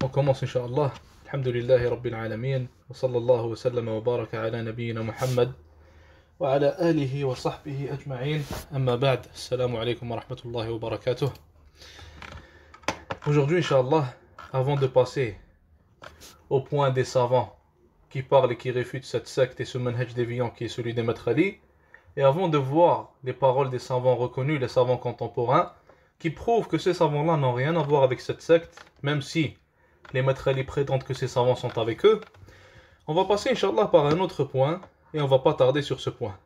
On commence Inch'Allah. Alhamdulillahi Rabbil Alamin. Wa sallallahu wa sallam wa baraka ala nabiyyina Muhammad wa ala alihi wa sahbihi ajma'in. Amma ba'd. Assalamu alaikum wa rahmatullahi wa barakatuh. Aujourd'hui Inch'Allah, avant de passer au point des savants qui parlent et qui réfutent cette secte et ce manhaj déviant qui est celui des maîtres Ali, et avant de voir les paroles des savants reconnus, les savants contemporains, qui prouvent que ces savants-là n'ont rien à voir avec cette secte, même si les maîtres Ali prétendent que ces savants sont avec eux, on va passer Inch'Allah par un autre point, et on va pas tarder sur ce point.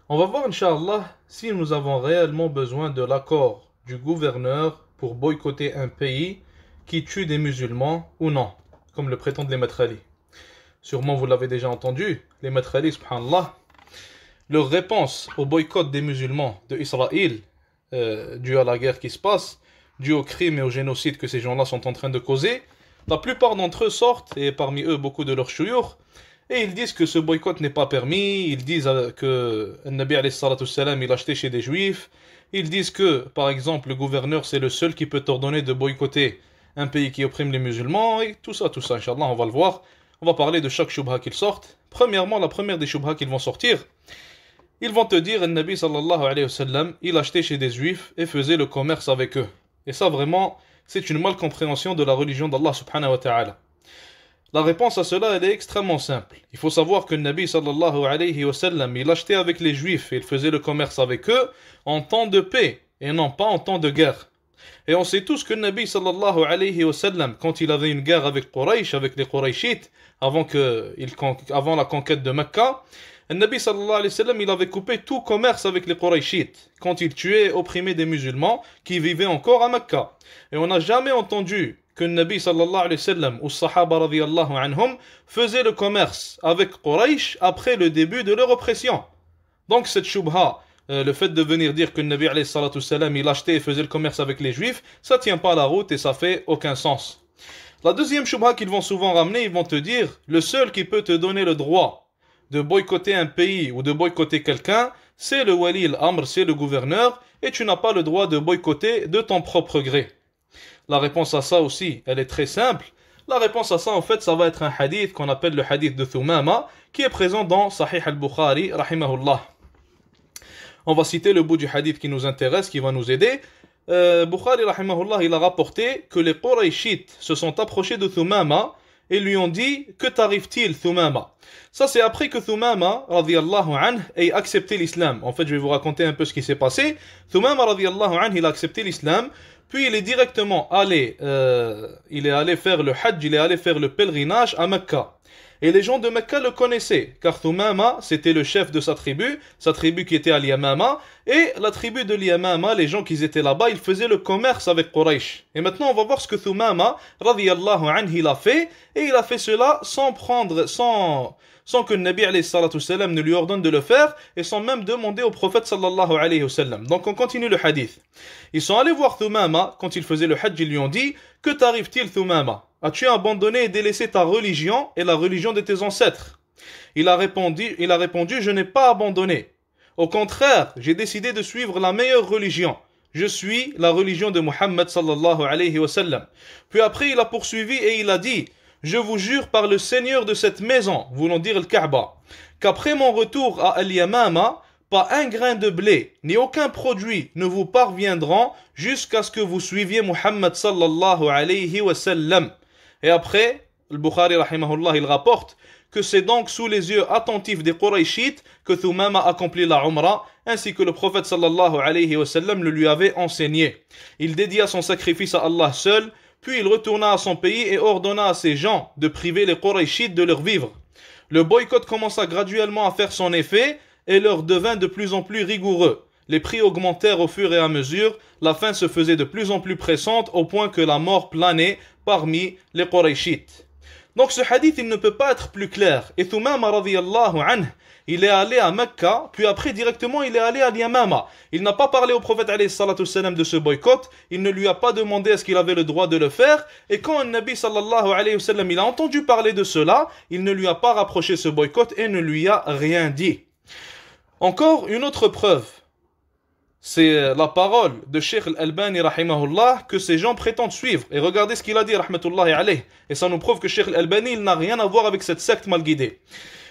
On va voir Inch'Allah si nous avons réellement besoin de l'accord du gouverneur pour boycotter un pays qui tue des musulmans ou non, comme le prétendent les maîtres Ali. Sûrement vous l'avez déjà entendu, les maîtres Ali, subhanallah, leur réponse au boycott des musulmans de Israël, dû à la guerre qui se passe, dû au crime et au génocide que ces gens-là sont en train de causer, la plupart d'entre eux sortent, et parmi eux beaucoup de leurs chouyours, et ils disent que ce boycott n'est pas permis, ils disent que le Nabi alayhi salatu salam il achetait chez des juifs, ils disent que, par exemple, le gouverneur c'est le seul qui peut ordonner de boycotter un pays qui opprime les musulmans, et tout ça, Inch'Allah, on va le voir. On va parler de chaque shubha qu'ils sortent. Premièrement, la première des shubha qu'ils vont sortir, ils vont te dire, le Nabi sallallahu alayhi wa sallam, il achetait chez des juifs et faisait le commerce avec eux. Et ça vraiment, c'est une malcompréhension de la religion d'Allah subhanahu wa ta'ala. La réponse à cela, elle est extrêmement simple. Il faut savoir que le Nabi sallallahu alayhi wa sallam, il achetait avec les juifs et il faisait le commerce avec eux en temps de paix et non pas en temps de guerre. Et on sait tous que le Nabi sallallahu alayhi wa sallam, quand il avait une guerre avec Quraysh, avec les Qurayshites, avant la conquête de Mecca, le Nabi sallallahu alayhi wa sallam, il avait coupé tout commerce avec les Qurayshites, quand il tuait et opprimait des musulmans qui vivaient encore à Mecca. Et on n'a jamais entendu que le Nabi sallallahu alayhi wa sallam ou Sahaba radiyallahu anhum faisaient le commerce avec Quraysh après le début de leur oppression. Donc cette shubha, le fait de venir dire que le Nabi alayhi salatu salam il achetait et faisait le commerce avec les juifs, ça tient pas la route et ça fait aucun sens. La deuxième shubha qu'ils vont souvent ramener, ils vont te dire, le seul qui peut te donner le droit de boycotter un pays ou de boycotter quelqu'un, c'est le wali al-amr, c'est le gouverneur, et tu n'as pas le droit de boycotter de ton propre gré. La réponse à ça aussi, elle est très simple. La réponse à ça, en fait, ça va être un hadith qu'on appelle le hadith de Thumama, qui est présent dans Sahih al-Bukhari, rahimahullah. On va citer le bout du hadith qui nous intéresse, qui va nous aider. Bukhari, rahimahullah, il a rapporté que les Qurayshites se sont approchés de Thumama et lui ont dit, que t'arrive-t-il, Thumama? Ça, c'est après que Thumama, radiyallahu anhu, ait accepté l'islam. En fait, je vais vous raconter un peu ce qui s'est passé. Thumama, radiyallahu anhu, il a accepté l'islam, puis il est directement allé, il est allé faire le hajj, il est allé faire le pèlerinage à Mecca. Et les gens de Mecca le connaissaient, car Thumama, c'était le chef de sa tribu qui était à Yamama, et la tribu de Yamama, les gens qui étaient là-bas, ils faisaient le commerce avec Quraysh. Et maintenant, on va voir ce que Thumama, radiyallahu anhu, il a fait, et il a fait cela sans que le Nabi alayhi salatu salam ne lui ordonne de le faire, et sans même demander au prophète sallallahu alayhi wa sallam. Donc on continue le hadith. Ils sont allés voir Thumama, quand il faisait le hajj, ils lui ont dit, que t'arrive-t-il Thumama? As-tu abandonné et délaissé ta religion et la religion de tes ancêtres? Il a répondu, je n'ai pas abandonné. Au contraire, j'ai décidé de suivre la meilleure religion. Je suis la religion de Muhammad sallallahu alayhi wa sallam. Puis après, il a poursuivi et il a dit, je vous jure par le Seigneur de cette maison, voulant dire le Kaaba, qu'après mon retour à Al-Yamama, pas un grain de blé, ni aucun produit ne vous parviendront jusqu'à ce que vous suiviez Muhammad sallallahu alayhi wa sallam. Et après, le Bukhari rahimahullah, il rapporte que c'est donc sous les yeux attentifs des Qurayshites que Thumama accomplit la Umrah, ainsi que le prophète sallallahu alayhi wa sallam le lui avait enseigné. Il dédia son sacrifice à Allah seul, puis il retourna à son pays et ordonna à ses gens de priver les Qurayshites de leur vivre. Le boycott commença graduellement à faire son effet et leur devint de plus en plus rigoureux. Les prix augmentèrent au fur et à mesure, la faim se faisait de plus en plus pressante au point que la mort planait parmi les Qurayshites. Donc ce hadith il ne peut pas être plus clair. Et Thumama radiyallahu anhu, il est allé à Mecca, puis après directement il est allé à Yamama. Il n'a pas parlé au prophète alayhi salatu salam de ce boycott, il ne lui a pas demandé est-ce qu'il avait le droit de le faire, et quand le Nabi sallallahu alayhi wa sallam il a entendu parler de cela, il ne lui a pas rapproché ce boycott et ne lui a rien dit. Encore une autre preuve. c'est la parole de Cheikh Al-Albani rahimahullah que ces gens prétendent suivre. Et regardez ce qu'il a dit rahmatullahi alayh. Et ça nous prouve que Cheikh Al-Albani il n'a rien à voir avec cette secte mal guidée.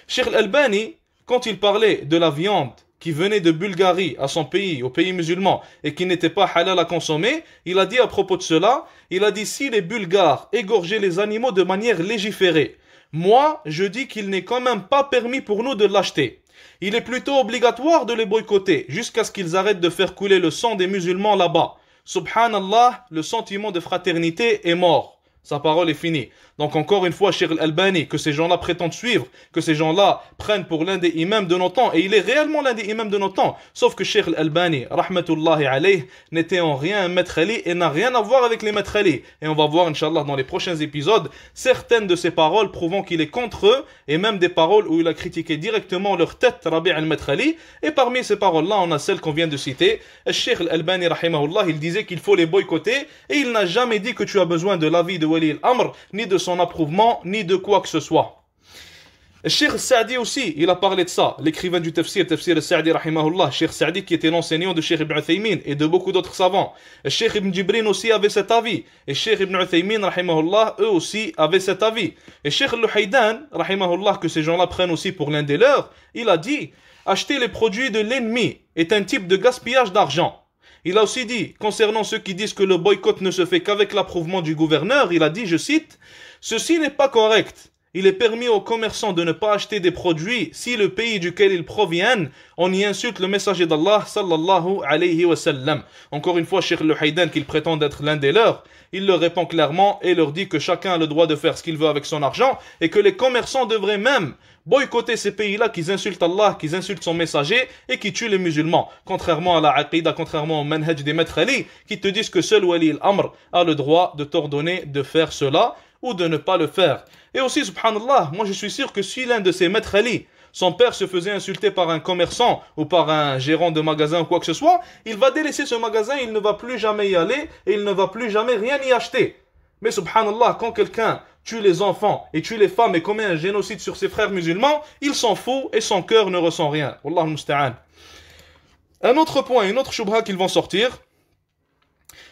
Cheikh Al-Albani, quand il parlait de la viande qui venait de Bulgarie à son pays, au pays musulman, et qui n'était pas halal à consommer, il a dit à propos de cela, il a dit si les Bulgares égorgeaient les animaux de manière légiférée, moi je dis qu'il n'est quand même pas permis pour nous de l'acheter. Il est plutôt obligatoire de les boycotter jusqu'à ce qu'ils arrêtent de faire couler le sang des musulmans là-bas. Subhanallah, le sentiment de fraternité est mort. Sa parole est finie. Donc encore une fois, Cheikh Al-Albani, que ces gens-là prétendent suivre, que ces gens-là prennent pour l'un des imams de nos temps, et il est réellement l'un des imams de nos temps, sauf que Cheikh Al-Albani, rahmatullahi alayh, n'était en rien un maître Ali et n'a rien à voir avec les maîtres Ali. Et on va voir, Inch'Allah, dans les prochains épisodes, certaines de ses paroles prouvant qu'il est contre eux, et même des paroles où il a critiqué directement leur tête, Rabi' al-Maître Ali. Et parmi ces paroles-là, on a celle qu'on vient de citer. Cheikh Al-Albani, rahimahullah, il disait qu'il faut les boycotter, et il n'a jamais dit que tu as besoin de l'avis de Wali al-Amr, ni de son approuvement, ni de quoi que ce soit. Cheikh Sa'di aussi, il a parlé de ça, l'écrivain du tafsir Sa'di rahimahullah, Cheikh Sa'di qui était l'enseignant de Cheikh Ibn Uthaymin et de beaucoup d'autres savants. Cheikh Ibn Jibrin aussi avait cet avis, et Cheikh Ibn Uthaymin rahimahullah, eux aussi avaient cet avis. Et Cheikh Al-Luhaydan rahimahullah, que ces gens-là prennent aussi pour l'un des leurs, il a dit, acheter les produits de l'ennemi est un type de gaspillage d'argent. Il a aussi dit, concernant ceux qui disent que le boycott ne se fait qu'avec l'approuvement du gouverneur, il a dit, je cite, « Ceci n'est pas correct. Il est permis aux commerçants de ne pas acheter des produits si le pays duquel ils proviennent, on y insulte le messager d'Allah, sallallahu alayhi wa sallam. » Encore une fois, Cheikh Al-Haydan, qu'il prétend être l'un des leurs, il leur répond clairement et leur dit que chacun a le droit de faire ce qu'il veut avec son argent et que les commerçants devraient même boycotter ces pays-là qui insultent Allah, qui insultent son messager et qui tuent les musulmans. Contrairement à la aqidah, contrairement au manhaj des maîtres Ali, qui te disent que seul Wali al-Amr a le droit de t'ordonner de faire cela ou de ne pas le faire. Et aussi, subhanallah, moi je suis sûr que si l'un de ces maîtres Ali, son père se faisait insulter par un commerçant ou par un gérant de magasin ou quoi que ce soit, il va délaisser ce magasin, il ne va plus jamais y aller et il ne va plus jamais rien y acheter. Mais subhanallah, quand quelqu'un tue les enfants et tue les femmes et commet un génocide sur ses frères musulmans, il s'en fout et son cœur ne ressent rien. Wallah al-musta'an. Un autre point, une autre shubha qu'ils vont sortir,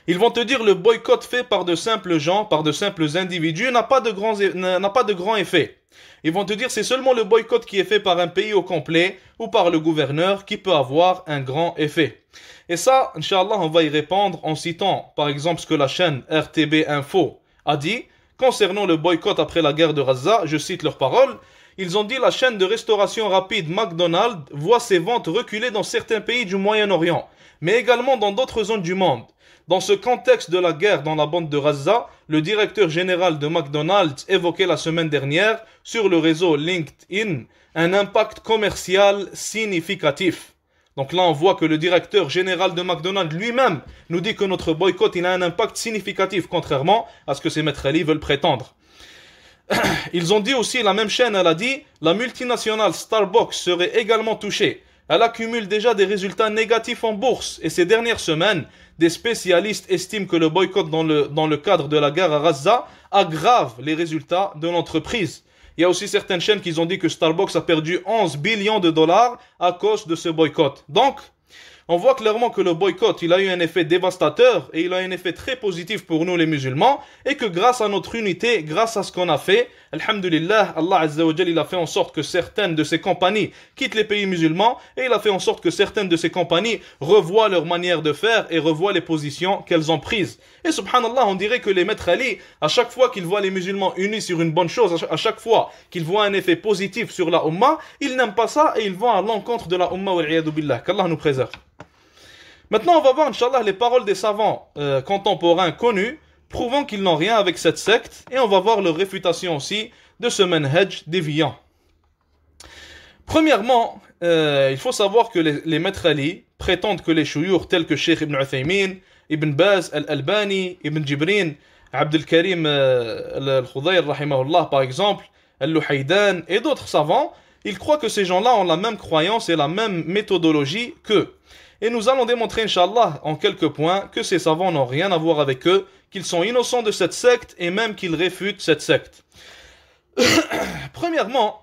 ils vont te dire le boycott fait par de simples gens, par de simples individus n'a pas de grand effet. Ils vont te dire c'est seulement le boycott qui est fait par un pays au complet ou par le gouverneur qui peut avoir un grand effet. Et ça, Inch'Allah, on va y répondre en citant par exemple ce que la chaîne RTB Info a dit concernant le boycott après la guerre de Gaza. Je cite leurs paroles. Ils ont dit la chaîne de restauration rapide McDonald's voit ses ventes reculer dans certains pays du Moyen-Orient, mais également dans d'autres zones du monde. Dans ce contexte de la guerre dans la bande de Gaza, le directeur général de McDonald's évoquait la semaine dernière sur le réseau LinkedIn un impact commercial significatif. Donc là, on voit que le directeur général de McDonald's lui-même nous dit que notre boycott il a un impact significatif, contrairement à ce que ces maîtres Ali veulent prétendre. Ils ont dit aussi, la même chaîne, elle a dit, la multinationale Starbucks serait également touchée. Elle accumule déjà des résultats négatifs en bourse et ces dernières semaines, des spécialistes estiment que le boycott dans le cadre de la guerre à Gaza aggrave les résultats de l'entreprise. Il y a aussi certaines chaînes qui ont dit que Starbucks a perdu 11 billions de dollars à cause de ce boycott. Donc, on voit clairement que le boycott, il a eu un effet dévastateur et il a un effet très positif pour nous les musulmans et que grâce à notre unité, grâce à ce qu'on a fait, alhamdulillah, Allah Azza wa Jal, il a fait en sorte que certaines de ces compagnies quittent les pays musulmans et il a fait en sorte que certaines de ces compagnies revoient leur manière de faire et revoient les positions qu'elles ont prises. Et subhanallah, on dirait que les maîtres Ali, à chaque fois qu'ils voient les musulmans unis sur une bonne chose, à chaque fois qu'ils voient un effet positif sur la Ummah, ils n'aiment pas ça et ils vont à l'encontre de la Ummah wal iyadu billah. Qu'Allah nous préserve. Maintenant, on va voir, Inch'Allah, les paroles des savants contemporains connus, prouvant qu'ils n'ont rien avec cette secte, et on va voir leur réfutation aussi de ce manhaj déviant. Premièrement, il faut savoir que les maîtres Ali prétendent que les chouyours tels que Cheikh Ibn Uthaymin, Ibn Baz, Al-Albani, Ibn Jibrin, Abdel Karim Al-Khudayr, rahimahullah, par exemple, Al-Luhaydan et d'autres savants, ils croient que ces gens-là ont la même croyance et la même méthodologie qu'eux. Et nous allons démontrer, Inch'Allah, en quelques points, que ces savants n'ont rien à voir avec eux, qu'ils sont innocents de cette secte et même qu'ils réfutent cette secte. Premièrement,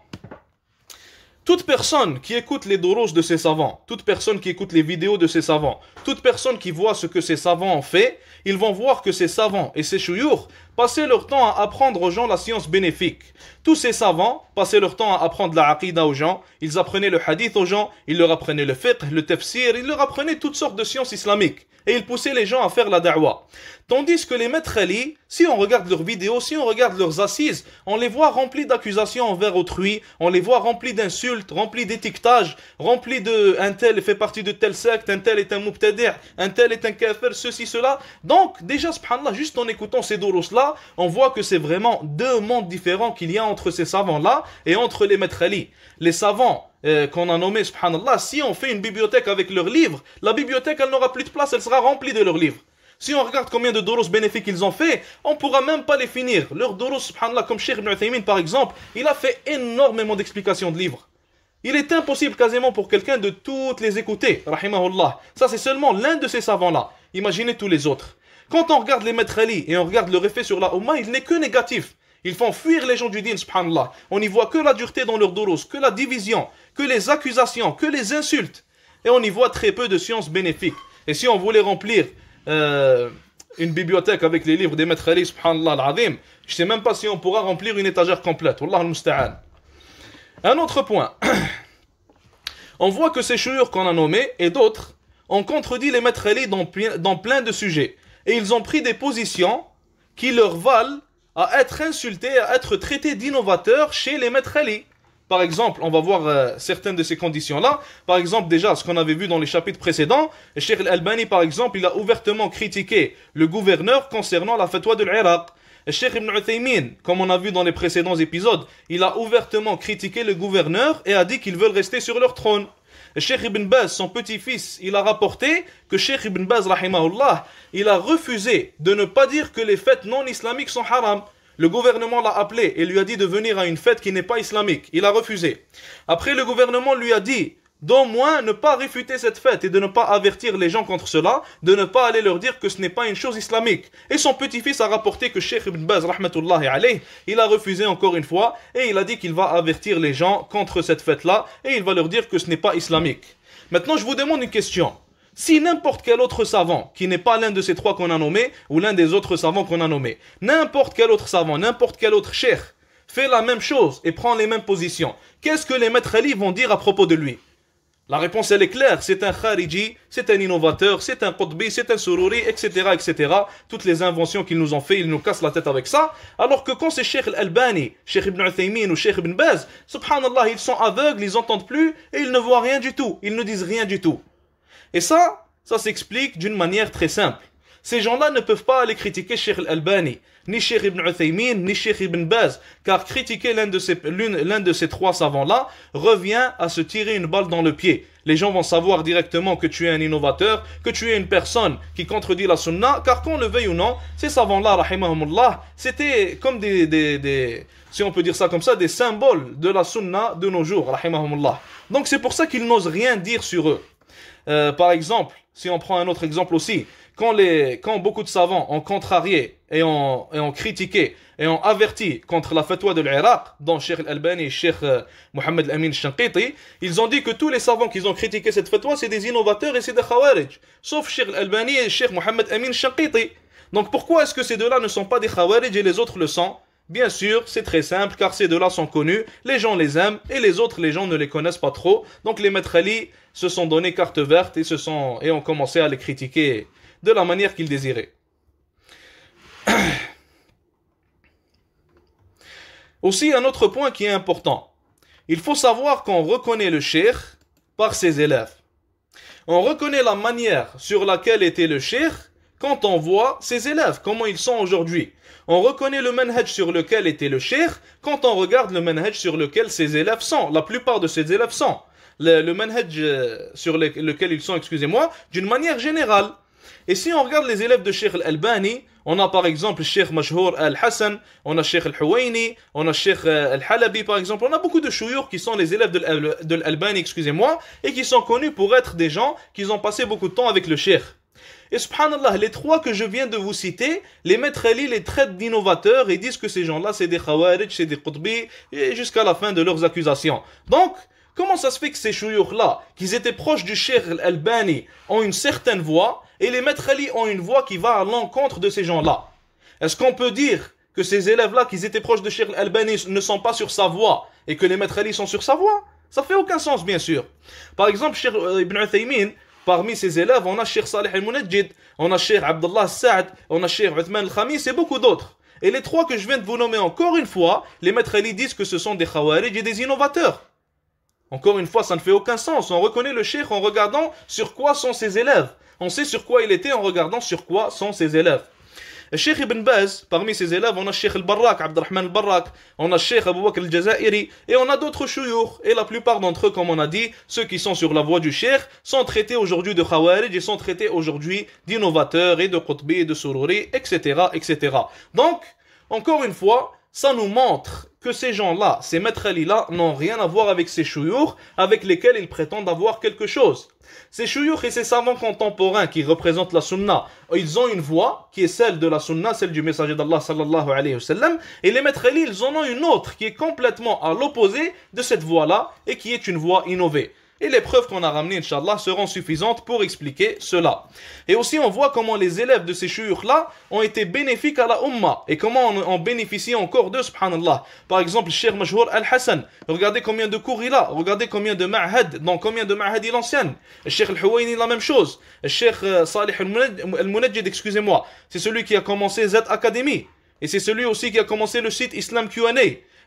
Toute personne qui écoute les doros de ces savants, toute personne qui écoute les vidéos de ces savants, toute personne qui voit ce que ces savants ont fait, ils vont voir que ces savants et ces chouyours passaient leur temps à apprendre aux gens la science bénéfique. Tous ces savants passaient leur temps à apprendre la aqidah aux gens, ils apprenaient le hadith aux gens, ils leur apprenaient le fiqh, le tafsir, ils leur apprenaient toutes sortes de sciences islamiques. Et ils poussaient les gens à faire la da'wah. Tandis que les maîtres Ali, si on regarde leurs vidéos, si on regarde leurs assises, on les voit remplis d'accusations envers autrui, on les voit remplis d'insultes, remplis d'étiquetage, remplis de un tel fait partie de telle secte, un tel est un mubtadi', un tel est un kafir, ceci, cela. Donc, déjà, subhanallah, juste en écoutant ces doros-là, on voit que c'est vraiment deux mondes différents qu'il y a entre ces savants-là et entre les maîtres Ali. Les savants qu'on a nommés, subhanallah, si on fait une bibliothèque avec leurs livres, la bibliothèque, elle n'aura plus de place, elle sera remplie de leurs livres. Si on regarde combien de doros bénéfiques ils ont fait, on ne pourra même pas les finir. Leurs doros, subhanallah, comme Cheikh Ibn Uthaymin par exemple, il a fait énormément d'explications de livres. Il est impossible quasiment pour quelqu'un de toutes les écouter, rahimahullah. Ça c'est seulement l'un de ces savants-là. Imaginez tous les autres. Quand on regarde les maîtres Ali et on regarde leur effet sur la Ummah, il n'est que négatif. Ils font fuir les gens du din, subhanallah. On n'y voit que la dureté dans leurs doros, que la division, que les accusations, que les insultes. Et on y voit très peu de sciences bénéfiques. Et si on voulait remplir une bibliothèque avec les livres des maîtres Ali, subhanallah al-azim, je ne sais même pas si on pourra remplir une étagère complète. Wallah al-musta'an. Un autre point. On voit que ces chouyours qu'on a nommés et d'autres ont contredit les maîtres Ali dans plein de sujets. Et ils ont pris des positions qui leur valent à être insultés, à être traités d'innovateurs chez les maîtres Ali. Par exemple, on va voir certaines de ces conditions-là. Par exemple, déjà, ce qu'on avait vu dans les chapitres précédents, Cheikh Al-Albani, par exemple, il a ouvertement critiqué le gouverneur concernant la fatwa de l'Irak. Cheikh Ibn Uthaymin, comme on a vu dans les précédents épisodes, il a ouvertement critiqué le gouverneur et a dit qu'ils veulent rester sur leur trône. Cheikh Ibn Baz, son petit-fils, il a rapporté que Cheikh Ibn Baz, rahimahullah, il a refusé de ne pas dire que les fêtes non islamiques sont haram. Le gouvernement l'a appelé et lui a dit de venir à une fête qui n'est pas islamique. Il a refusé. Après, le gouvernement lui a dit d'au moins ne pas réfuter cette fête et de ne pas avertir les gens contre cela, de ne pas aller leur dire que ce n'est pas une chose islamique. Et son petit-fils a rapporté que Cheikh Ibn Baz, rahmatullahi alayh, il a refusé encore une fois et il a dit qu'il va avertir les gens contre cette fête-là et il va leur dire que ce n'est pas islamique. Maintenant, je vous demande une question. Si n'importe quel autre savant, qui n'est pas l'un de ces trois qu'on a nommés, ou l'un des autres savants qu'on a nommés, n'importe quel autre savant, n'importe quel autre cheikh, fait la même chose et prend les mêmes positions, qu'est-ce que les maîtres Ali vont dire à propos de lui? La réponse elle est claire, c'est un khariji, c'est un innovateur, c'est un qutbi, c'est un sururi, etc., etc. Toutes les inventions qu'ils nous ont fait, ils nous cassent la tête avec ça. Alors que quand c'est Cheikh Al-Albani, Cheikh Ibn Uthaymin ou Cheikh Ibn Baz, subhanallah, ils sont aveugles, ils n'entendent plus et ils ne voient rien du tout, ils ne disent rien du tout. Et ça s'explique d'une manière très simple. Ces gens-là ne peuvent pas aller critiquer Cheikh Al-Albani, ni Cheikh Ibn Uthaymin, ni Cheikh Ibn Baz, car critiquer l'un de ces trois savants-là revient à se tirer une balle dans le pied. Les gens vont savoir directement que tu es un innovateur, que tu es une personne qui contredit la sunna, car qu'on le veuille ou non, ces savants-là, rahimahumullah, c'était comme si on peut dire ça comme ça, des symboles de la sunna de nos jours, rahimahumullah. Donc c'est pour ça qu'ils n'osent rien dire sur eux. Par exemple, si on prend un autre exemple aussi, quand beaucoup de savants ont contrarié et ont critiqué et ont averti contre la fatwa de l'Irak, dont Cheikh Al-Albani et Cheikh Mohammed Al-Amin Al-Shanqiti, ils ont dit que tous les savants qui ont critiqué cette fatwa, c'est des innovateurs et c'est des khawarij, sauf Cheikh Al-Albani et Cheikh Mohammed Al-Amin Al-Shanqiti. Donc pourquoi est-ce que ces deux-là ne sont pas des khawarij et les autres le sont? Bien sûr, c'est très simple car ces deux-là sont connus, les gens les aiment et les autres, les gens ne les connaissent pas trop. Donc les maîtres Ali se sont donné carte verte et ont commencé à les critiquer de la manière qu'ils désiraient. Aussi, un autre point qui est important. Il faut savoir qu'on reconnaît le cheikh par ses élèves. On reconnaît la manière sur laquelle était le cheikh quand on voit ses élèves, comment ils sont aujourd'hui. On reconnaît le manhaj sur lequel était le cheikh quand on regarde le manhaj sur lequel ses élèves sont. La plupart de ses élèves sont. Le manhaj sur lequel ils sont, excusez-moi, d'une manière générale. Et si on regarde les élèves de Cheikh Al-Albani, on a par exemple Cheikh Mashhour Al-Hassan, on a Cheikh Al-Huwaini, on a Cheikh Al-Halabi par exemple. On a beaucoup de chouyours qui sont les élèves de l'Albani, excusez-moi, et qui sont connus pour être des gens qui ont passé beaucoup de temps avec le cheikh. Et subhanallah, les trois que je viens de vous citer, les maîtres Ali les traitent d'innovateurs et disent que ces gens-là c'est des khawarij, c'est des qutbi, et jusqu'à la fin de leurs accusations. Donc, Comment ça se fait que ces chouyours-là, qu'ils étaient proches du Cheikh Al-Albani, ont une certaine voix, et les maîtres Ali ont une voix qui va à l'encontre de ces gens-là? Est-ce qu'on peut dire que ces élèves-là, qu'ils étaient proches de Cheikh Al-Albani, ne sont pas sur sa voix, et que les maîtres Ali sont sur sa voix? Ça fait aucun sens, bien sûr. Par exemple, Cheikh Ibn Uthaymin, parmi ses élèves, on a Cheikh Salih Al-Munajjid, on a Cheikh Abdullah Sa'd, on a Cheikh Uthman Al-Khamis et beaucoup d'autres. Et les trois que je viens de vous nommer encore une fois, les maîtres Ali disent que ce sont des khawarij et des innovateurs. Encore une fois, ça ne fait aucun sens. On reconnaît le cheikh en regardant sur quoi sont ses élèves. On sait sur quoi il était en regardant sur quoi sont ses élèves. Le Cheikh Ibn Baz, parmi ses élèves, on a Cheikh Al-Barrak, Abdurrahman Al-Barrak, on a Cheikh Abu Bakr Al-Jazairi, et on a d'autres chouyours. Et la plupart d'entre eux, comme on a dit, ceux qui sont sur la voie du cheikh, sont traités aujourd'hui de khawarij et sont traités aujourd'hui d'innovateurs et de qutbi et de sururi, etc., etc. Donc, encore une fois, ça nous montre que ces gens-là, ces maîtres Ali-là, n'ont rien à voir avec ces chouyours avec lesquels ils prétendent avoir quelque chose. Ces chouyours et ces savants contemporains qui représentent la sunna, ils ont une voix qui est celle de la sunna, celle du messager d'Allah sallallahu alayhi wa sallam, et les maîtres Ali, ils en ont une autre qui est complètement à l'opposé de cette voix-là et qui est une voix innovée. Et les preuves qu'on a ramenées, Inch'Allah, seront suffisantes pour expliquer cela. Et aussi, on voit comment les élèves de ces chouyours-là ont été bénéfiques à la Ummah. Et comment on bénéficie encore d'eux, subhanallah. Par exemple, le Cheikh Majhour Al-Hassan. Regardez combien de cours il a. Regardez combien de ma'had, dans combien de ma'had il enseigne. Le Cheikh Al-Huwayni, la même chose. Le Cheikh Salih Al-Munajjid, excusez-moi. C'est celui qui a commencé Z Academy. Et c'est celui aussi qui a commencé le site Islam Q&A.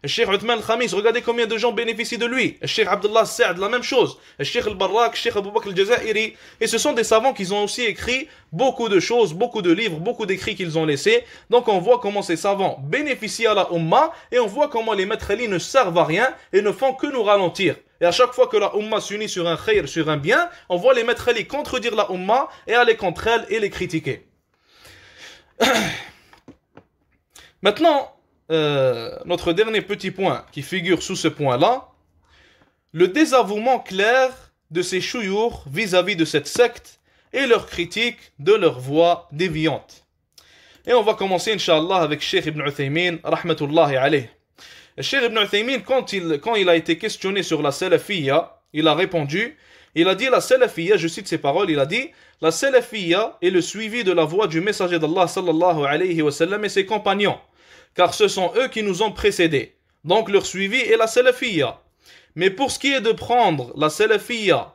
Le Cheikh Uthman Al-Khamis, regardez combien de gens bénéficient de lui. Le Cheikh Abdullah Sa'd, la même chose. Le Cheikh Al-Barrak, le Cheikh Abu Bakr Al-Jazairi. Et ce sont des savants qui ont aussi écrit beaucoup de choses, beaucoup de livres, beaucoup d'écrits qu'ils ont laissés. Donc on voit comment ces savants bénéficient à la Ummah et on voit comment les maîtres Ali ne servent à rien et ne font que nous ralentir. Et à chaque fois que la Ummah s'unit sur un khayr, sur un bien, on voit les maîtres Ali contredire la Ummah et aller contre elle et les critiquer. Maintenant, notre dernier petit point qui figure sous ce point-là, le désavouement clair de ces chouyours vis-à-vis de cette secte et leur critique de leur voie déviante. Et on va commencer, Inch'Allah, avec Cheikh Ibn Uthaymin, rahmatullahi alayh. Cheikh Ibn Uthaymin, quand il a été questionné sur la salafiyya, il a répondu, il a dit la salafiyya, je cite ses paroles, il a dit la salafiyya est le suivi de la voie du messager d'Allah sallallahu alayhi wa sallam et ses compagnons, car ce sont eux qui nous ont précédés. Donc leur suivi est la salafiyya. Mais pour ce qui est de prendre la salafiyya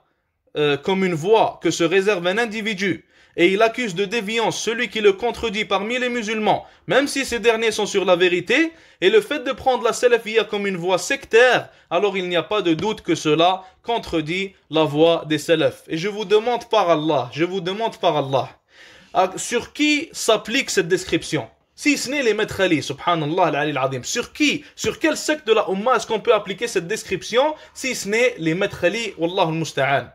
comme une voie que se réserve un individu, et il accuse de déviance celui qui le contredit parmi les musulmans, même si ces derniers sont sur la vérité, et le fait de prendre la salafiyya comme une voie sectaire, alors il n'y a pas de doute que cela contredit la voie des salafs. Et je vous demande par Allah, sur qui s'applique cette description? Si ce n'est les maîtres Ali, subhanallah al-ali al-azim, sur quel secte de la Ummah est-ce qu'on peut appliquer cette description si ce n'est les maîtres Ali, wallahu al-musta'an.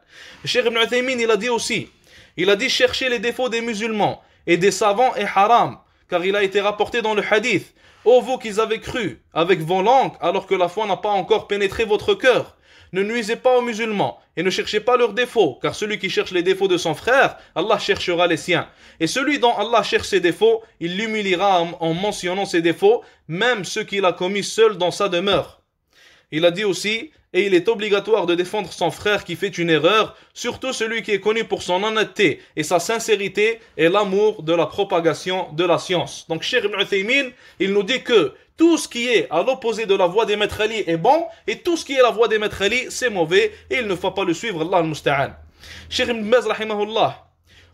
Cheikh Ibn Uthaymin, il a dit aussi, il a dit chercher les défauts des musulmans et des savants est haram, car il a été rapporté dans le hadith, ô vous qui avez cru avec vos langues alors que la foi n'a pas encore pénétré votre cœur, ne nuisez pas aux musulmans et ne cherchez pas leurs défauts, car celui qui cherche les défauts de son frère, Allah cherchera les siens. Et celui dont Allah cherche ses défauts, il l'humiliera en mentionnant ses défauts, même ceux qu'il a commis seul dans sa demeure. Il a dit aussi, et il est obligatoire de défendre son frère qui fait une erreur, surtout celui qui est connu pour son honnêteté et sa sincérité et l'amour de la propagation de la science. Donc Cheikh Ibn Uthaymin, il nous dit que tout ce qui est à l'opposé de la voie des maîtres Ali est bon, et tout ce qui est la voie des maîtres Ali, c'est mauvais, et il ne faut pas le suivre, Allah al-Musta'an. Cheikh Ibn Baz, rahimahullah,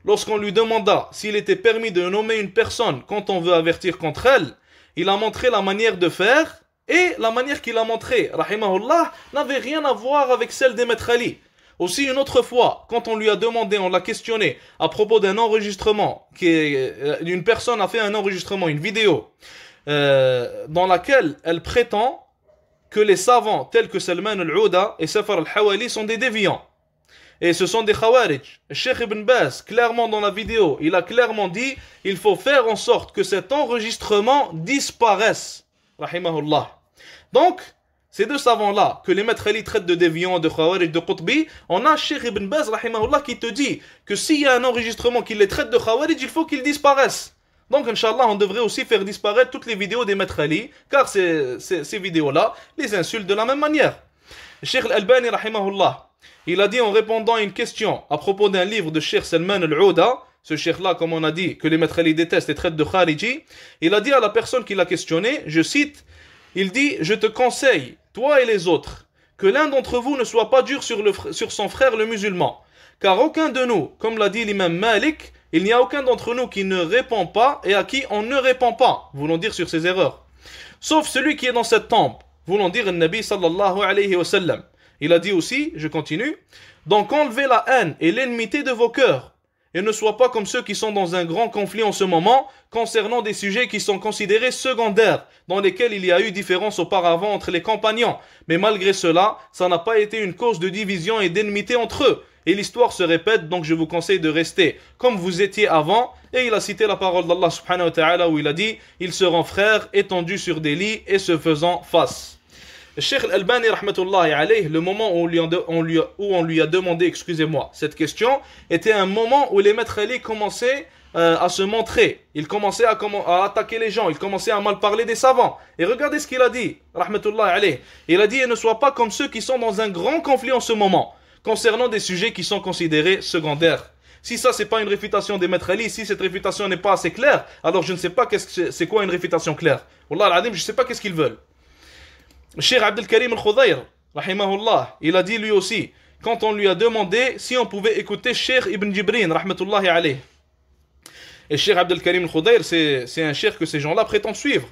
lorsqu'on lui demanda s'il était permis de nommer une personne quand on veut avertir contre elle, il a montré la manière de faire, et la manière qu'il a montré, rahimahullah, n'avait rien à voir avec celle des maîtres Ali. Aussi une autre fois, quand on lui a demandé, on l'a questionné à propos d'un enregistrement, une personne a fait un enregistrement, une vidéo, dans laquelle elle prétend que les savants tels que Salman al-Ouda et Safar al-Hawali sont des déviants. Et ce sont des khawarij. Cheikh Ibn Baz, clairement dans la vidéo, il a clairement dit il faut faire en sorte que cet enregistrement disparaisse. Rahimahullah. Donc, ces deux savants-là, que les maîtres Ali traitent de déviants, de khawarij, de qutbi, on a Cheikh Ibn Baz, rahimahullah, qui te dit que s'il y a un enregistrement qui les traite de khawarij, il faut qu'il disparaisse. Donc, Inch'Allah, on devrait aussi faire disparaître toutes les vidéos des maîtres Ali, car ces vidéos-là les insultent de la même manière. Cheikh Al-Albani, rahimahullah, il a dit en répondant à une question à propos d'un livre de Cheikh Salman Al-Ouda, ce cheikh-là, comme on a dit, que les maîtres Ali détestent et traitent de Khariji, il a dit à la personne qui l'a questionné, je cite, il dit, je te conseille, toi et les autres, que l'un d'entre vous ne soit pas dur sur son frère le musulman, car aucun de nous, comme l'a dit l'imam Malik, il n'y a aucun d'entre nous qui ne répond pas et à qui on ne répond pas, voulant dire sur ses erreurs, sauf celui qui est dans cette tombe, voulant dire le Nabi sallallahu alayhi wa sallam. Il a dit aussi, je continue, donc enlevez la haine et l'ennemité de vos cœurs, et ne soyez pas comme ceux qui sont dans un grand conflit en ce moment concernant des sujets qui sont considérés secondaires, dans lesquels il y a eu différence auparavant entre les compagnons. Mais malgré cela, ça n'a pas été une cause de division et d'ennemité entre eux. Et l'histoire se répète, donc je vous conseille de rester comme vous étiez avant. Et il a cité la parole d'Allah subhanahu wa ta'ala où il a dit « Ils seront frères étendus sur des lits et se faisant face ». Cheikh Al-Albani, rahmatullahi alayh, le moment où on lui a demandé, excusez-moi, cette question, était un moment où les maîtres Ali commençaient à se montrer. Ils commençaient à attaquer les gens, ils commençaient à mal parler des savants. Et regardez ce qu'il a dit, rahmatullahi alayh. Il a dit, ne sois pas comme ceux qui sont dans un grand conflit en ce moment, concernant des sujets qui sont considérés secondaires. Si ça, c'est pas une réfutation des maîtres Ali, si cette réfutation n'est pas assez claire, alors je ne sais pas c'est quoi une réfutation claire. Wallah al-adim, je ne sais pas qu'est-ce qu'ils veulent. Cheikh Abdel Karim Al-Khudayr, rahimahullah, il a dit lui aussi, quand on lui a demandé si on pouvait écouter Cheikh Ibn Jibrin, rahmatullahi alayh. Et Cheikh Abdel Karim Al-Khudayr, c'est un cheikh que ces gens-là prétendent suivre.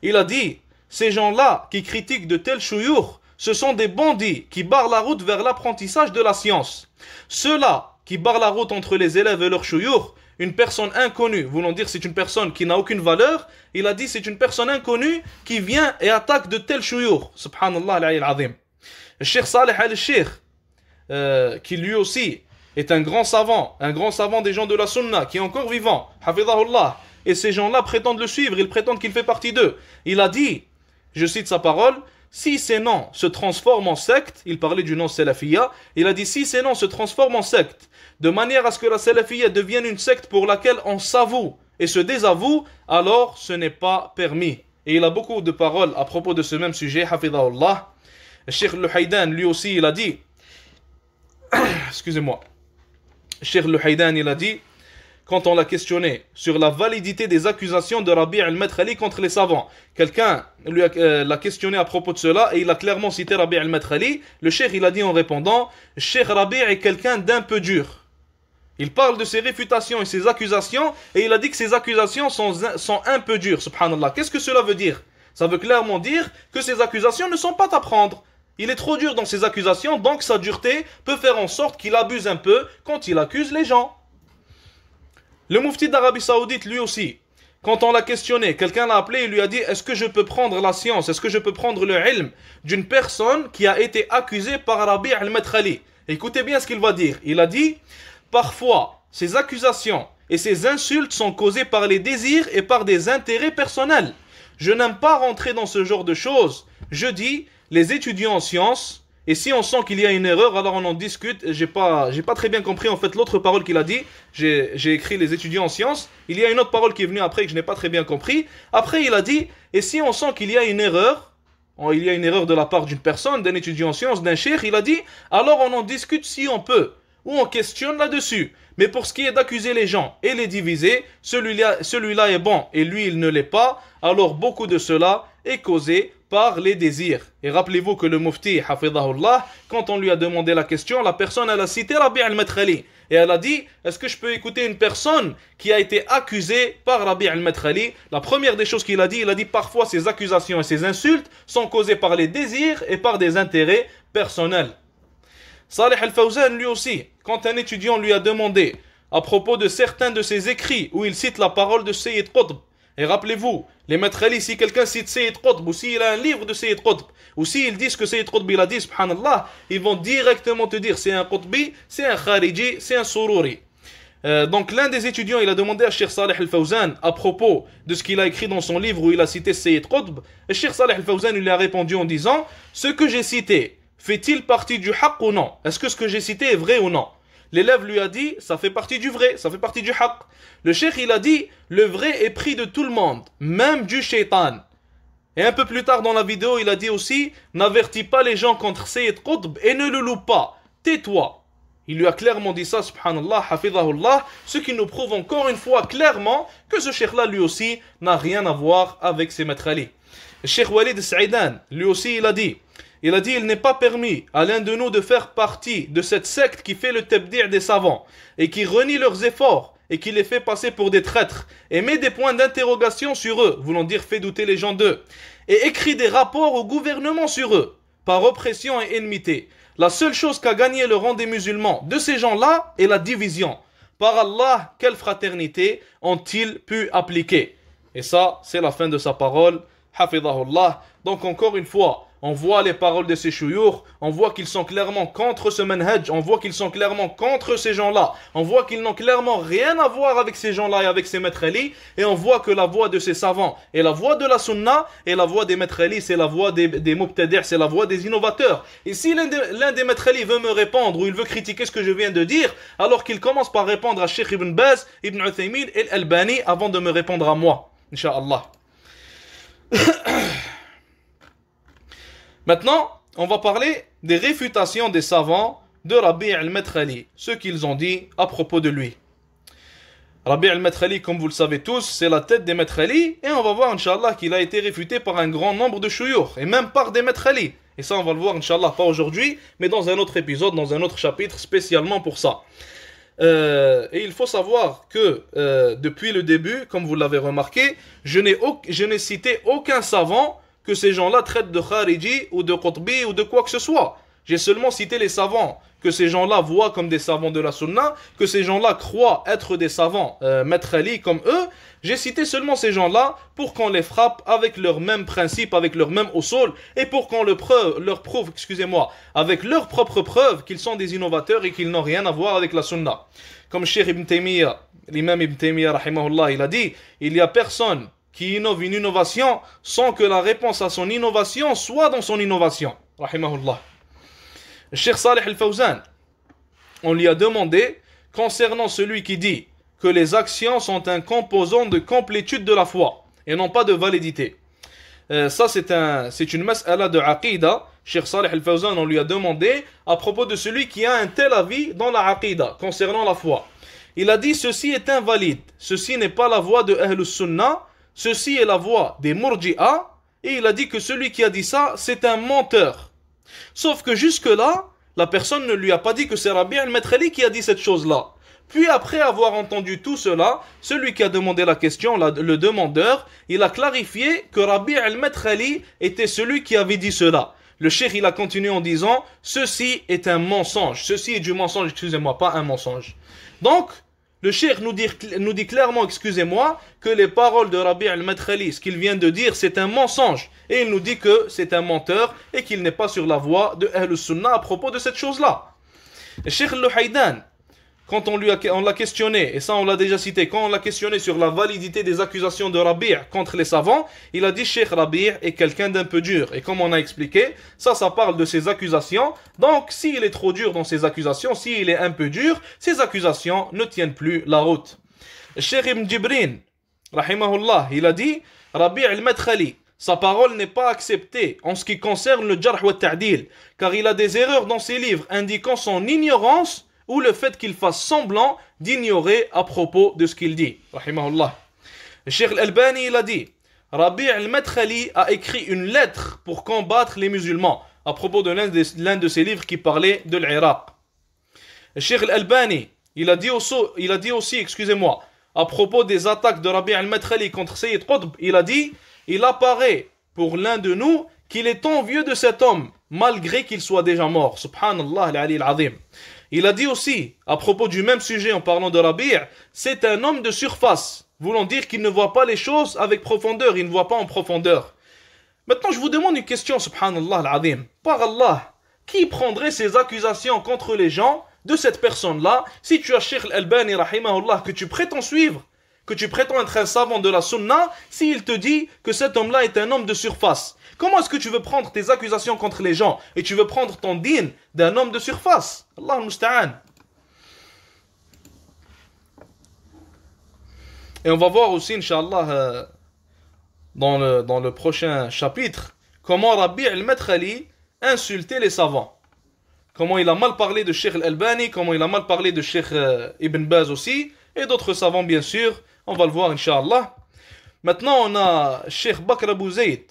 Il a dit, ces gens-là qui critiquent de tels chouyours, ce sont des bandits qui barrent la route vers l'apprentissage de la science. Ceux-là qui barrent la route entre les élèves et leurs chouyours, une personne inconnue, voulant dire c'est une personne qui n'a aucune valeur, il a dit c'est une personne inconnue qui vient et attaque de tels chouyours. Subhanallah al-azim. Le Cheikh Saleh al-Sheikh, qui lui aussi est un grand savant des gens de la sunna, qui est encore vivant, hafidhahullah, et ces gens-là prétendent le suivre, ils prétendent qu'il fait partie d'eux. Il a dit, je cite sa parole, si ces noms se transforment en secte, il parlait du nom Salafiyya, il a dit si ces noms se transforment en secte, de manière à ce que la Salafiyya devienne une secte pour laquelle on s'avoue et se désavoue, alors ce n'est pas permis. Et il a beaucoup de paroles à propos de ce même sujet, hafidhahullah. Cheikh Luhaydan, lui aussi, il a dit, excusez-moi, Cheikh Luhaydan, il a dit, quand on l'a questionné sur la validité des accusations de Rabi' al-Maître Ali contre les savants. Quelqu'un l'a questionné à propos de cela et il a clairement cité Rabi' al-Maître Ali. Le cheikh, il a dit en répondant, Cheikh Rabi' est quelqu'un d'un peu dur. Il parle de ses réfutations et ses accusations et il a dit que ses accusations sont un peu dures, subhanallah. Qu'est-ce que cela veut dire? Ça veut clairement dire que ses accusations ne sont pas à prendre. Il est trop dur dans ses accusations, donc sa dureté peut faire en sorte qu'il abuse un peu quand il accuse les gens. Le mufti d'Arabie Saoudite, lui aussi, quand on l'a questionné, quelqu'un l'a appelé et lui a dit, est-ce que je peux prendre la science, est-ce que je peux prendre le ilm d'une personne qui a été accusée par Rabi' al-Maître Ali? Écoutez bien ce qu'il va dire. Il a dit, parfois, ces accusations et ces insultes sont causées par les désirs et par des intérêts personnels. Je n'aime pas rentrer dans ce genre de choses. Je dis, les étudiants en sciences, et si on sent qu'il y a une erreur, alors on en discute. J'ai pas très bien compris en fait l'autre parole qu'il a dit. J'ai écrit les étudiants en sciences. Il y a une autre parole qui est venue après que je n'ai pas très bien compris. Après il a dit, et si on sent qu'il y a une erreur, de la part d'une personne, d'un étudiant en sciences, d'un cheikh, il a dit, alors on en discute si on peut, ou on questionne là-dessus. Mais pour ce qui est d'accuser les gens et les diviser, celui-là est bon et lui il ne l'est pas, alors beaucoup de cela est causé par les désirs. Et rappelez-vous que le mufti, hafidhahullah, quand on lui a demandé la question, la personne elle a cité Rabi' al-Maître Ali. Et elle a dit, est-ce que je peux écouter une personne qui a été accusée par Rabi' al-Maître Ali? La première des choses qu'il a dit, parfois ces accusations et ces insultes sont causées par les désirs et par des intérêts personnels. Saleh al-Fawzan, lui aussi, quand un étudiant lui a demandé à propos de certains de ses écrits où il cite la parole de Sayyid Qutb, et rappelez-vous, les maîtres Ali, si quelqu'un cite Sayyid Qutb, ou s'il a un livre de Sayyid Qutb, ou s'ils disent que Sayyid Qutb il a dit, subhanallah, ils vont directement te dire c'est un Qutbi, c'est un Khariji, c'est un Sururi. Donc l'un des étudiants, il a demandé à Cheikh Saleh al-Fawzan à propos de ce qu'il a écrit dans son livre où il a cité Sayyid Qutb, et Cheikh Saleh al-Fawzan lui a répondu en disant, ce que j'ai cité, fait-il partie du haqq ou non? Est-ce que ce que j'ai cité est vrai ou non? L'élève lui a dit, ça fait partie du vrai, ça fait partie du haqq. Le cheikh il a dit, le vrai est pris de tout le monde, même du shaitan. Et un peu plus tard dans la vidéo, il a dit aussi, n'avertis pas les gens contre Sayyid Qutb et ne le loue pas. Tais-toi. Il lui a clairement dit ça, subhanallah, hafidhahullah, ce qui nous prouve encore une fois clairement que ce cheikh-là, lui aussi, n'a rien à voir avec ses maîtres Ali. Le cheikh Walid Saïdan, lui aussi, il a dit, il n'est pas permis à l'un de nous de faire partie de cette secte qui fait le tabdi' des savants et qui renie leurs efforts et qui les fait passer pour des traîtres et met des points d'interrogation sur eux, voulant dire fait douter les gens d'eux, et écrit des rapports au gouvernement sur eux, par oppression et enmité. La seule chose qu'a gagné le rang des musulmans de ces gens-là est la division. Par Allah, quelle fraternité ont-ils pu appliquer? Et ça, c'est la fin de sa parole. Hafidhahullah. Donc encore une fois, on voit les paroles de ces chouyours, on voit qu'ils sont clairement contre ce manhaj, on voit qu'ils sont clairement contre ces gens-là, on voit qu'ils n'ont clairement rien à voir avec ces gens-là et avec ces maîtres Ali, et on voit que la voix de ces savants est la voix de la sunna, et la voix des maîtres Ali, c'est la voix des mubtadi', c'est la voix des innovateurs. Et si l'un des maîtres Ali veut me répondre, ou il veut critiquer ce que je viens de dire, alors qu'il commence par répondre à Cheikh Ibn Baz, Ibn Uthaymin et Al-Albani, avant de me répondre à moi, Inch'Allah. Maintenant, on va parler des réfutations des savants de Rabi' al-Madkhali, ce qu'ils ont dit à propos de lui. Rabi' al-Madkhali, comme vous le savez tous, c'est la tête des maîtres Ali, et on va voir, Inch'Allah, qu'il a été réfuté par un grand nombre de chouyours, et même par des maîtres Ali. Et ça, on va le voir, Inch'Allah, pas aujourd'hui, mais dans un autre épisode, dans un autre chapitre, spécialement pour ça. Et il faut savoir que depuis le début, comme vous l'avez remarqué, je n'ai cité aucun savant que ces gens-là traitent de Khariji ou de Qutbi ou de quoi que ce soit. J'ai seulement cité les savants que ces gens-là voient comme des savants de la sunna, que ces gens-là croient être des savants maître Ali comme eux. J'ai cité seulement ces gens-là pour qu'on les frappe avec leurs mêmes principes, avec leurs mêmes usul, et pour qu'on leur prouve, avec leurs propres preuves qu'ils sont des innovateurs et qu'ils n'ont rien à voir avec la sunna. Comme Cheikh Ibn Taymiyyah, l'imam Ibn Taymiyyah, rahimahullah, il a dit, il n'y a personne qui innove une innovation sans que la réponse à son innovation soit dans son innovation. Rahimahullah. Cheikh Salih al-Fawzan, on lui a demandé concernant celui qui dit que les actions sont un composant de complétude de la foi et non pas de validité. Ça c'est une mas'ala de aqida. Cheikh Salih al-Fawzan, on lui a demandé à propos de celui qui a un tel avis dans la aqida concernant la foi. Il a dit ceci est invalide, ceci n'est pas la voie de Ahlus Sunnah, ceci est la voix des Murji'a, et il a dit que celui qui a dit ça, c'est un menteur. Sauf que jusque-là, la personne ne lui a pas dit que c'est Rabi' al-Madkhali qui a dit cette chose-là. Puis après avoir entendu tout cela, celui qui a demandé la question, le demandeur, il a clarifié que Rabi' al-Madkhali était celui qui avait dit cela. Le cheikh, il a continué en disant, ceci est un mensonge. Ceci est du mensonge, excusez-moi, pas un mensonge. Donc, le cheikh nous dit clairement, excusez-moi, que les paroles de Rabi' al-Madkhali, ce qu'il vient de dire, c'est un mensonge. Et il nous dit que c'est un menteur et qu'il n'est pas sur la voie de Ahlus Sunnah à propos de cette chose-là. Le cheikh al-Luhaydan, quand on l'a questionné, et ça on l'a déjà cité, quand on l'a questionné sur la validité des accusations de Rabi' contre les savants, il a dit Cheikh Rabi' est quelqu'un d'un peu dur. Et comme on a expliqué, ça parle de ses accusations. Donc s'il est trop dur dans ses accusations, s'il est un peu dur, ses accusations ne tiennent plus la route. Cheikh Ibn Jibrin, rahimahullah, il a dit Rabi' al-Madkhali, sa parole n'est pas acceptée en ce qui concerne le jarh wa ta'dil, car il a des erreurs dans ses livres indiquant son ignorance ou le fait qu'il fasse semblant d'ignorer à propos de ce qu'il dit. Rahimahullah. Le Cheikh Al-Albani, il a dit, Rabi' al-Madkhali a écrit une lettre pour combattre les musulmans à propos de l'un de ses livres qui parlait de l'Irak. Le Cheikh Al-Albani, il a dit aussi, excusez-moi, à propos des attaques de Rabi' al-Madkhali contre Sayyid Qutb, il a dit, il apparaît pour l'un de nous qu'il est envieux de cet homme, malgré qu'il soit déjà mort. Subhanallah al-Ali al-Azim. Il a dit aussi, à propos du même sujet en parlant de Rabi', c'est un homme de surface, voulant dire qu'il ne voit pas les choses avec profondeur, il ne voit pas en profondeur. Maintenant, je vous demande une question, subhanallah al-azim. Par Allah, qui prendrait ces accusations contre les gens de cette personne-là, si tu as Cheikh Al-Albani, rahimahullah, que tu prétends suivre, que tu prétends être un savant de la sunna, s'il te dit que cet homme-là est un homme de surface? Comment est-ce que tu veux prendre tes accusations contre les gens et tu veux prendre ton din d'un homme de surface? Allah al-Musta'an. Et on va voir aussi, Inch'Allah, dans le prochain chapitre comment Rabi' al-Madkhali insultait les savants. Comment il a mal parlé de Cheikh al-Albani, comment il a mal parlé de Cheikh Ibn Baz aussi, et d'autres savants bien sûr. On va le voir, Inch'Allah. Maintenant, on a Cheikh Bakr Abu Zayd,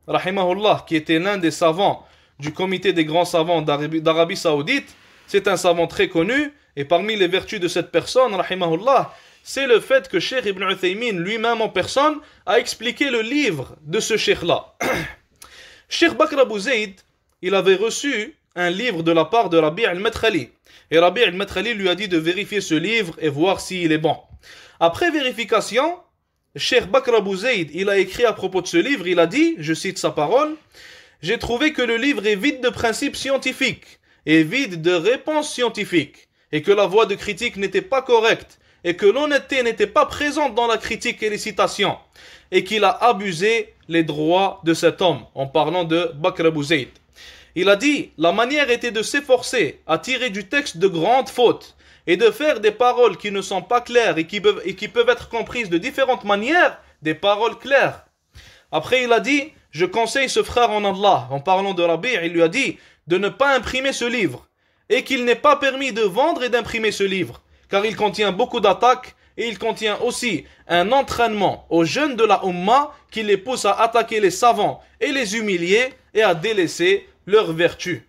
rahimahullah, qui était l'un des savants du comité des grands savants d'Arabie Saoudite. C'est un savant très connu, et parmi les vertus de cette personne, rahimahullah, c'est le fait que Cheikh Ibn Uthaymin lui-même en personne a expliqué le livre de ce cheikh-là. Cheikh Bakr Abu Zayd, il avait reçu un livre de la part de Rabi' al-Madkhali. Et Rabi' al-Madkhali lui a dit de vérifier ce livre et voir s'il est bon. Après vérification, Cheikh Bakr Abu Zayd, il a écrit à propos de ce livre, il a dit, je cite sa parole, « J'ai trouvé que le livre est vide de principes scientifiques et vide de réponses scientifiques, et que la voie de critique n'était pas correcte, et que l'honnêteté n'était pas présente dans la critique et les citations, et qu'il a abusé les droits de cet homme, en parlant de Bakr Abu Zayd. Il a dit, la manière était de s'efforcer à tirer du texte de grandes fautes, et de faire des paroles qui ne sont pas claires et qui peuvent être comprises de différentes manières, des paroles claires. Après, il a dit, je conseille ce frère en Allah, en parlant de Rabi', il lui a dit de ne pas imprimer ce livre, et qu'il n'est pas permis de vendre et d'imprimer ce livre, car il contient beaucoup d'attaques, et il contient aussi un entraînement aux jeunes de la Ummah qui les pousse à attaquer les savants et les humilier et à délaisser leurs vertus.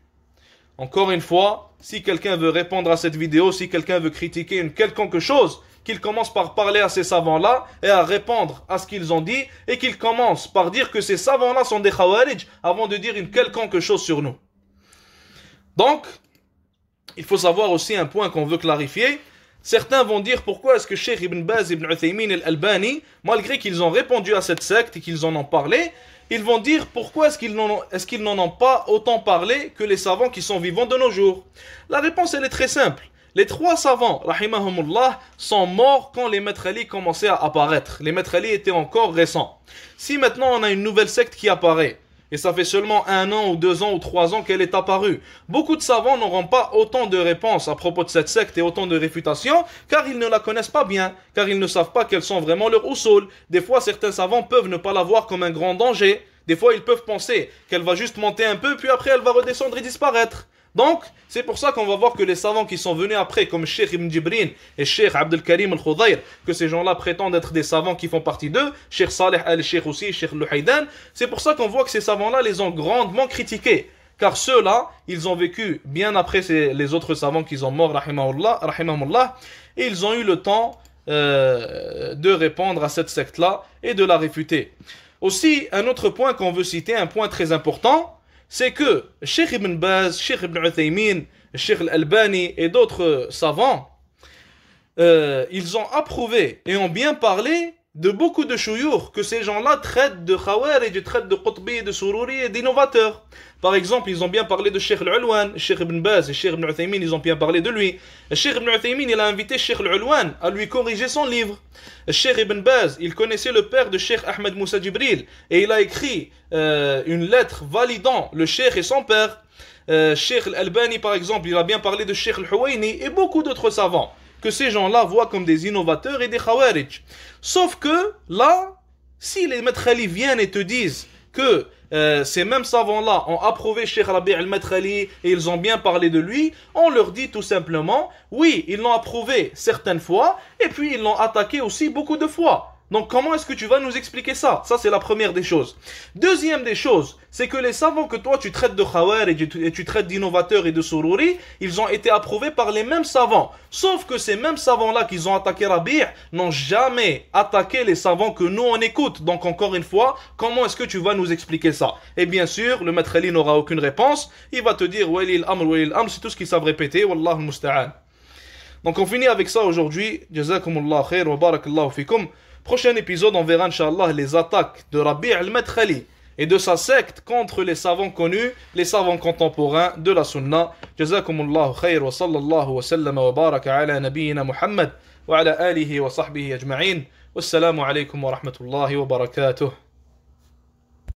Encore une fois, si quelqu'un veut répondre à cette vidéo, si quelqu'un veut critiquer une quelconque chose, qu'il commence par parler à ces savants-là et à répondre à ce qu'ils ont dit, et qu'il commence par dire que ces savants-là sont des khawarij avant de dire une quelconque chose sur nous. Donc, il faut savoir aussi un point qu'on veut clarifier. Certains vont dire pourquoi est-ce que Cheikh Ibn Baz, Ibn Uthaymin et Al-Albani, malgré qu'ils ont répondu à cette secte et qu'ils en ont parlé, ils vont dire pourquoi est-ce qu'ils n'en ont pas autant parlé que les savants qui sont vivants de nos jours. La réponse elle est très simple. Les trois savants, rahimahumullah, sont morts quand les Maîtres Ali commençaient à apparaître. Les Maîtres Ali étaient encore récents. Si maintenant on a une nouvelle secte qui apparaît, et ça fait seulement 1 an ou 2 ans ou 3 ans qu'elle est apparue, beaucoup de savants n'auront pas autant de réponses à propos de cette secte et autant de réfutations, car ils ne la connaissent pas bien, car ils ne savent pas quels sont vraiment leurs usul. Des fois, certains savants peuvent ne pas la voir comme un grand danger. Des fois, ils peuvent penser qu'elle va juste monter un peu, puis après elle va redescendre et disparaître. Donc, c'est pour ça qu'on va voir que les savants qui sont venus après, comme Cheikh Ibn Jibrin et Cheikh Abdel Karim al-Khudayr, que ces gens-là prétendent être des savants qui font partie d'eux, Cheikh Saleh al-Sheikh aussi, Cheikh Luhaydan, c'est pour ça qu'on voit que ces savants-là les ont grandement critiqués. Car ceux-là, ils ont vécu bien après les autres savants qui sont morts, rahimahullah, et ils ont eu le temps de répondre à cette secte-là et de la réfuter. Aussi, un autre point qu'on veut citer, un point très important, c'est que Cheikh Ibn Baz, Cheikh Ibn Uthaymin, Cheikh Al-Albani et d'autres savants, ils ont approuvé et ont bien parlé de beaucoup de chouyours que ces gens-là traitent de khawarij, ils traitent de qutbi, de sururi et d'innovateurs. Par exemple, ils ont bien parlé de Cheikh Al-Ulwan, Cheikh Ibn Baz et Cheikh Ibn Uthaymin, ils ont bien parlé de lui. Cheikh Ibn Uthaymin, il a invité Cheikh Al-Ulwan à lui corriger son livre. Cheikh Ibn Baz, il connaissait le père de Cheikh Ahmed Moussa Djibril et il a écrit une lettre validant le Cheikh et son père. Cheikh Al-Albani, par exemple, il a bien parlé de Cheikh Al-Huwaini et beaucoup d'autres savants que ces gens-là voient comme des innovateurs et des khawarij. Sauf que là, si les Maîtres Ali viennent et te disent que ces mêmes savants-là ont approuvé Cheikh Rabi' al-Madkhali et ils ont bien parlé de lui, on leur dit tout simplement, oui, ils l'ont approuvé certaines fois et puis ils l'ont attaqué aussi beaucoup de fois. Donc comment est-ce que tu vas nous expliquer ça? Ça c'est la première des choses. Deuxième des choses, c'est que les savants que toi tu traites de khawarij et tu traites d'innovateurs et de sururi, ils ont été approuvés par les mêmes savants. Sauf que ces mêmes savants-là qu'ils ont attaqué Rabi' n'ont jamais attaqué les savants que nous on écoute. Donc encore une fois, comment est-ce que tu vas nous expliquer ça? Et bien sûr, le Maître Ali n'aura aucune réponse. Il va te dire Wali al-amr, c'est tout ce qu'ils savent répéter. Wallahu musta'an. Donc on finit avec ça aujourd'hui. Jazakumullah khair wa barakallahu fikum. Prochain épisode, on verra, Inch'Allah, les attaques de Rabi' al-Madkhali et de sa secte contre les savants connus, les savants contemporains de la Sunna. Jazakumullahu khair wa sallallahu wa sallam wa baraka ala nabiyyina Muhammad wa ala alihi wa sahbihi ajma'in. Wassalamu alaykum wa rahmatullahi wa barakatuh.